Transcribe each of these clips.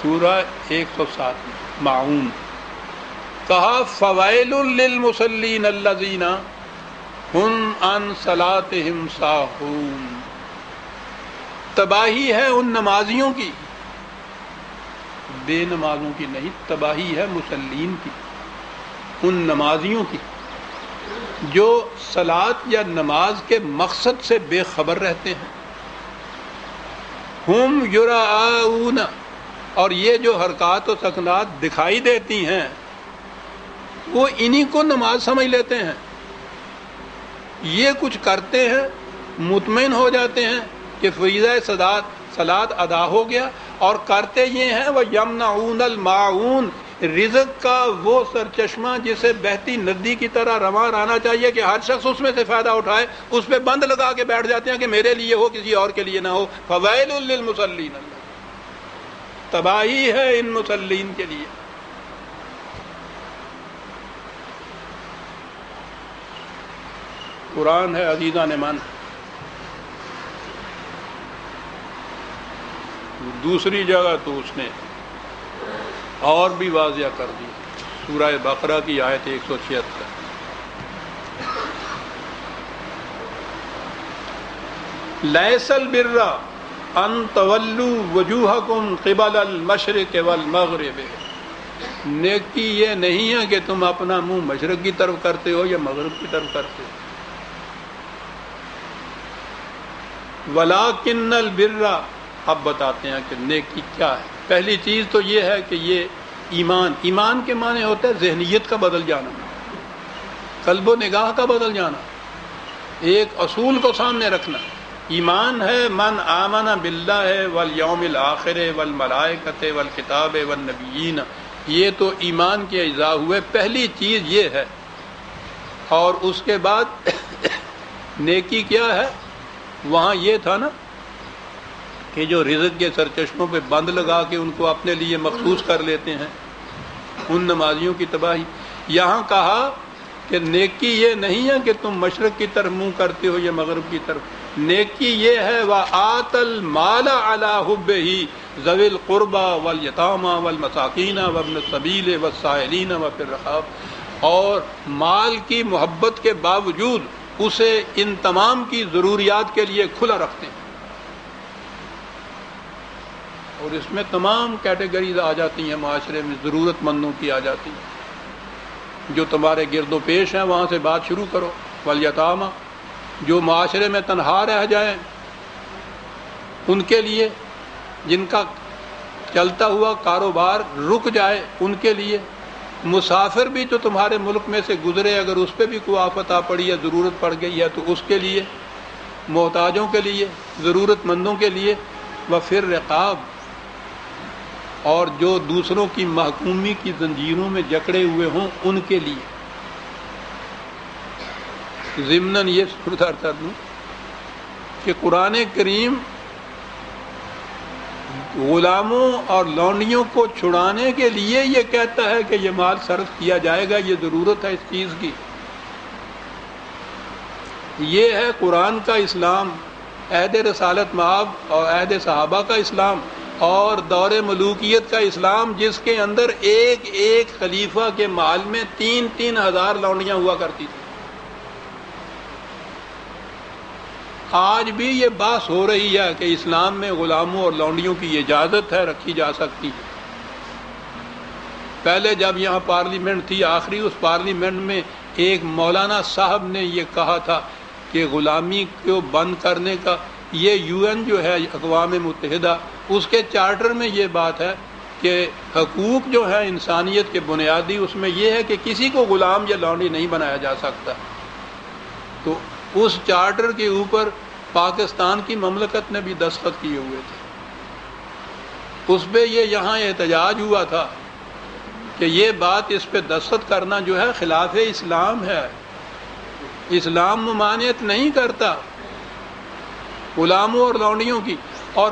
سورہ 107 معون. کہا فویل للمصلین الذین هم عن صلاتهم ساہون. تباہی ہے ان نمازیوں کی، بے نمازوں کی نہیں، تباہی ہے مصلین کی، ان نمازیوں کی جو صلاۃ یا نماز کے مقصد سے بے خبر رہتے ہیں. ہم یراؤون، اور یہ جو حرکات و سکنات دکھائی دیتی ہیں وہ انہی کو نماز سمجھ لیتے ہیں. یہ کچھ کرتے ہیں، مطمئن ہو جاتے ہیں کہ فریضہ صلاۃ ادا ہو گیا، اور کرتے یہ ہیں وہ یمنعون الماعون، رزق کا وہ سرچشمہ جسے بہتی ندی کی طرح رواں رہنا چاہیے کہ ہر شخص اس میں سے فائدہ اٹھائے، اس پہ بند لگا کے بیٹھ جاتے ہیں کہ میرے لیے ہو، کسی اور کے لیے نہ ہو. فویل للمصلین، تباہی ہے ان مصلین کے لیے. قرآن ہے عزیزان من. دوسری جگہ تو اس نے اور بھی واضح کر دی، سورہ بقرہ کی آیت 176. لیس البر ان تولوا وجوہکم قبل المشرق والمغرب. نیکی یہ نہیں ہے کہ تم اپنا منہ مشرق کی طرف کرتے ہو یا مغرب کی طرف کرتے ہو. وَلَٰكِنَّ الْبِرَّ، اب بتاتے ہیں کہ نیکی کیا ہے. پہلی چیز تو یہ ہے کہ یہ ایمان کے معنی ہوتا ہے ذہنیت کا بدل جانا، قلب و نگاہ کا بدل جانا، ایک اصول کو سامنے رکھنا. ایمان ہے من آمن باللہ والیوم الآخر والملائکۃ والکتاب والنبیین. یہ تو ایمان کے اجزاء ہوئے، پہلی چیز یہ ہے. اور اس کے بعد نیکی کیا ہے؟ وہاں یہ تھا نا کہ جو رزق کے سرچشموں پہ بند لگا کے ان کو اپنے لیے مخصوص کر لیتے ہیں، ان نمازیوں کی تباہی. یہاں کہا کہ نیکی یہ نہیں ہے کہ تم مشرق کی طرف منہ کرتے ہو یا مغرب کی طرف. نیکی یہ ہے وَآتَ الْمَالَ عَلَىٰ حُبِّهِ ذَوِي الْقُرْبَىٰ وَالْيَتَامَىٰ وَالْمَسَاكِينَ وَابْنِ السَّبِيلِ وَالسَّائِلِينَ وَفِي الرِّقَابِ. اور مال کی محبت کے باوجود اسے ان تمام کی ضروریات کے لیے کھلا رکھتے ہیں. اور اس میں تمام کیٹیگریز آ جاتی ہیں، معاشرے میں ضرورت مندوں کی آ جاتی ہیں. جو تمہارے گرد و پیش ہیں وہاں سے بات شروع کرو. والیتامہ، جو معاشرے میں تنہا رہ جائیں ان کے لیے، جن کا چلتا ہوا کاروبار رک جائے ان کے لیے. مسافر بھی جو تمہارے ملک میں سے گزرے، اگر اس پہ بھی کوئی آفت آ پڑی ہے، ضرورت پڑ گئی ہے تو اس کے لیے، محتاجوں کے لیے، ضرورت مندوں کے لیے. وفی الرقاب، اور جو دوسروں کی محکومی کی زنجیروں میں جکڑے ہوئے ہوں ان کے لیے. ضمناً یہ سردار کر دوں کہ قرآن کریم غلاموں اور لونڈیوں کو چھڑانے کے لیے یہ کہتا ہے کہ یہ مال صرف کیا جائے گا، یہ ضرورت ہے اس چیز کی. یہ ہے قرآن کا اسلام، عہد رسالت مآب اور عہد صحابہ کا اسلام، اور دور ملوکیت کا اسلام، جس کے اندر ایک ایک خلیفہ کے مال میں 3,000 لونڈیاں ہوا کرتی تھیں. آج بھی یہ بحث ہو رہی ہے کہ اسلام میں غلاموں اور لونڈیوں کی اجازت ہے، رکھی جا سکتی ہے. پہلے جب یہاں پارلیمنٹ تھی، آخری اس پارلیمنٹ میں ایک مولانا صاحب نے یہ کہا تھا کہ غلامی کو بند کرنے کا، یہ UN جو ہے اقوام متحدہ، اس کے چارٹر میں یہ بات ہے کہ حقوق جو ہے انسانیت کے بنیادی، اس میں یہ ہے کہ کسی کو غلام یا لونڈی نہیں بنایا جا سکتا. تو اس چارٹر کے اوپر پاکستان کی مملکت نے بھی دستخط کیے ہوئے تھے. اس پہ یہ یہاں احتجاج ہوا تھا کہ یہ بات، اس پہ دستخط کرنا جو ہے خلاف اسلام ہے. اسلام ممانعت نہیں کرتا غلاموں اور لونڈیوں کی. اور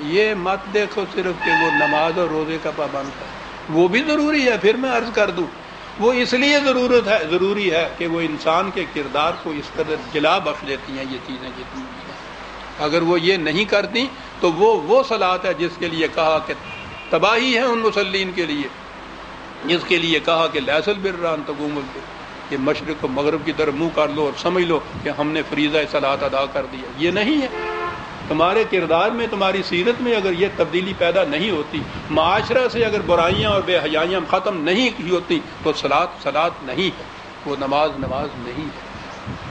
یہ مت دیکھو صرف کہ وہ نماز اور روزے کا پابند ہے، وہ بھی ضروری ہے، پھر میں عرض کر دوں وہ اس لیے ضروری ہے کہ وہ انسان کے کردار کو اس قدر جلا بخش دیتی ہیں یہ چیزیں جتنی بھی ہیں۔ اگر وہ یہ نہیں کرتی تو وہ صلاۃ ہے جس کے لیے کہا کہ تباہی ہے ان مسلین کے لیے، جس کے لیے کہا کہ لیس البر ان تقوموا کہ مشرق و مغرب کی طرف منہ کر لو اور سمجھ لو کہ ہم نے فریضہ صلاۃ ادا کر دیا۔ یہ نہیں ہے، تمہارے کردار میں، تمہاری سیرت میں اگر یہ تبدیلی پیدا نہیں ہوتی، معاشرہ سے اگر برائیاں اور بے حیائیاں ختم نہیں کی ہوتی تو صلاۃ نہیں ہے، وہ نماز نہیں ہے۔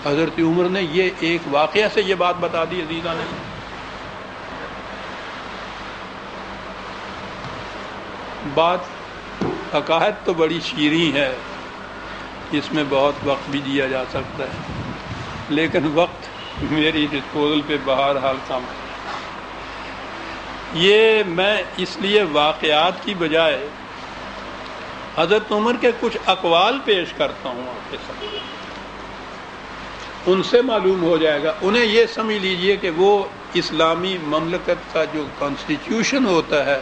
حضرت عمر نے یہ ایک واقعہ سے یہ بات بتا دی عزیزاں نے۔ بات عقائد تو بڑی شیریں ہے، اس میں بہت وقت بھی دیا جا سکتا ہے، لیکن وقت میری ڈسپوزل پہ بہرحال کم ہے۔ یہ میں اس لیے واقعات کی بجائے حضرت عمر کے کچھ اقوال پیش کرتا ہوں آپ کے سامنے، ان سے معلوم ہو جائے گا۔ انہیں یہ سمجھ لیجئے کہ وہ اسلامی مملکت کا جو کانسٹیٹیوشن ہوتا ہے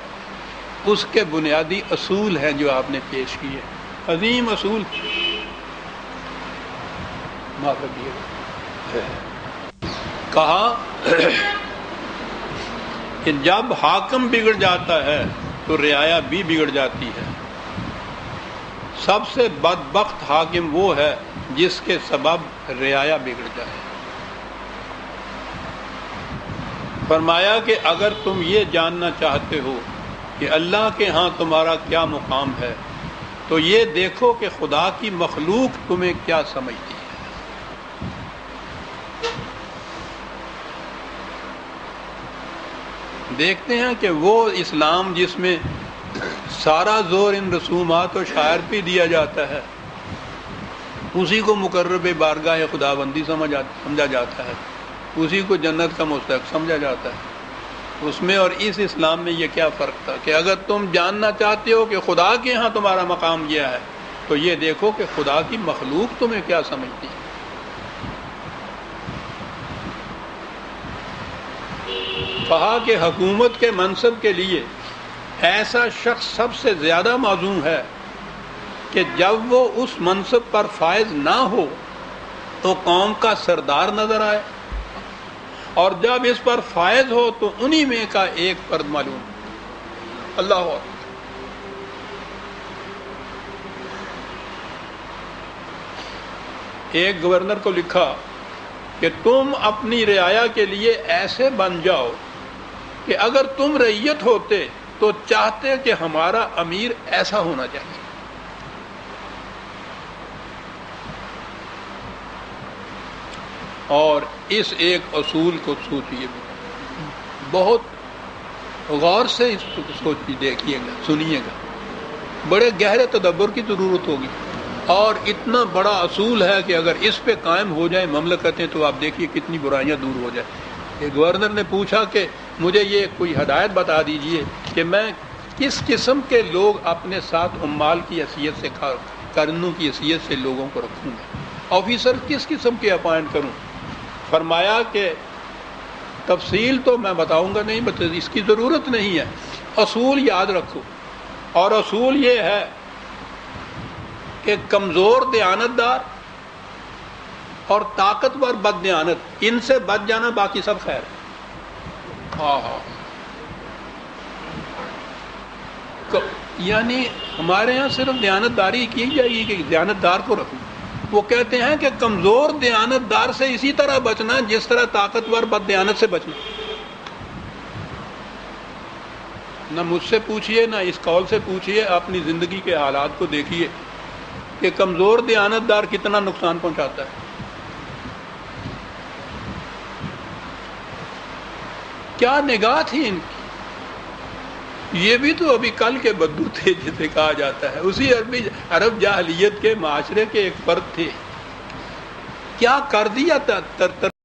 اس کے بنیادی اصول ہیں جو آپ نے پیش کیے، عظیم اصول۔ معاف رکھیے، کہا کہ جب حاکم بگڑ جاتا ہے تو رعایا بھی بگڑ جاتی ہے۔ سب سے بدبخت حاکم وہ ہے جس کے سبب رعایا بگڑ جائے۔ فرمایا کہ اگر تم یہ جاننا چاہتے ہو کہ اللہ کے ہاں تمہارا کیا مقام ہے تو یہ دیکھو کہ خدا کی مخلوق تمہیں کیا سمجھتی ہے۔ دیکھتے ہیں کہ وہ اسلام جس میں سارا زور ان رسومات و شعائر پہ دیا جاتا ہے، اسی کو مقرب بارگاہ خداوندی سمجھا جاتا ہے، اسی کو جنت کا مستحق سمجھا جاتا ہے، اس میں اور اس اسلام میں یہ کیا فرق تھا کہ اگر تم جاننا چاہتے ہو کہ خدا کے ہاں تمہارا مقام یہ ہے تو یہ دیکھو کہ خدا کی مخلوق تمہیں کیا سمجھتی ہے۔ کہا کہ حکومت کے منصب کے لیے ایسا شخص سب سے زیادہ معزوم ہے کہ جب وہ اس منصب پر فائز نہ ہو تو قوم کا سردار نظر آئے، اور جب اس پر فائز ہو تو انہی میں کا ایک فرد معلوم۔ اللہ اکبر۔ ایک گورنر کو لکھا کہ تم اپنی رعایا کے لیے ایسے بن جاؤ کہ اگر تم رعیت ہوتے تو چاہتے کہ ہمارا امیر ایسا ہونا چاہیے۔ اور اس ایک اصول کو سوچیے، بہت غور سے اس کو سوچیے، دیکھیے گا، سنیے گا، بڑے گہرے تدبر کی ضرورت ہوگی۔ اور اتنا بڑا اصول ہے کہ اگر اس پہ قائم ہو جائیں مملکتیں تو آپ دیکھیے کتنی برائیاں دور ہو جائیں۔ ایک گورنر نے پوچھا کہ مجھے یہ کوئی ہدایت بتا دیجئے کہ میں کس قسم کے لوگ اپنے ساتھ عمال کی حیثیت سے، کارکنوں کی حیثیت سے لوگوں کو رکھوں گا، آفیسر کس قسم کے اپوائنٹ کروں۔ فرمایا کہ تفصیل تو میں بتاؤں گا نہیں، اس کی ضرورت نہیں ہے، اصول یاد رکھو، اور اصول یہ ہے کہ کمزور دیانتدار اور طاقتور بد دیانت، ان سے بچ جانا، باقی سب خیر ہے۔ یعنی ہمارے ہاں صرف دیانتداری کی جائے گی کہ دیانتدار کو رکھوں۔ وہ کہتے ہیں کہ کمزور دیانتدار سے اسی طرح بچنا جس طرح طاقتور بد دیانت سے بچنا۔ نہ مجھ سے پوچھئے نہ اس قول سے پوچھئے، اپنی زندگی کے حالات کو دیکھیے کہ کمزور دیانتدار کتنا نقصان پہنچاتا ہے۔ کیا نگاہ تھی ان کی، یہ بھی تو ابھی کل کے بدو تھے جسے کہا جاتا ہے، اسی عرب جاہلیت کے معاشرے کے ایک فرد تھے، کیا کر دیا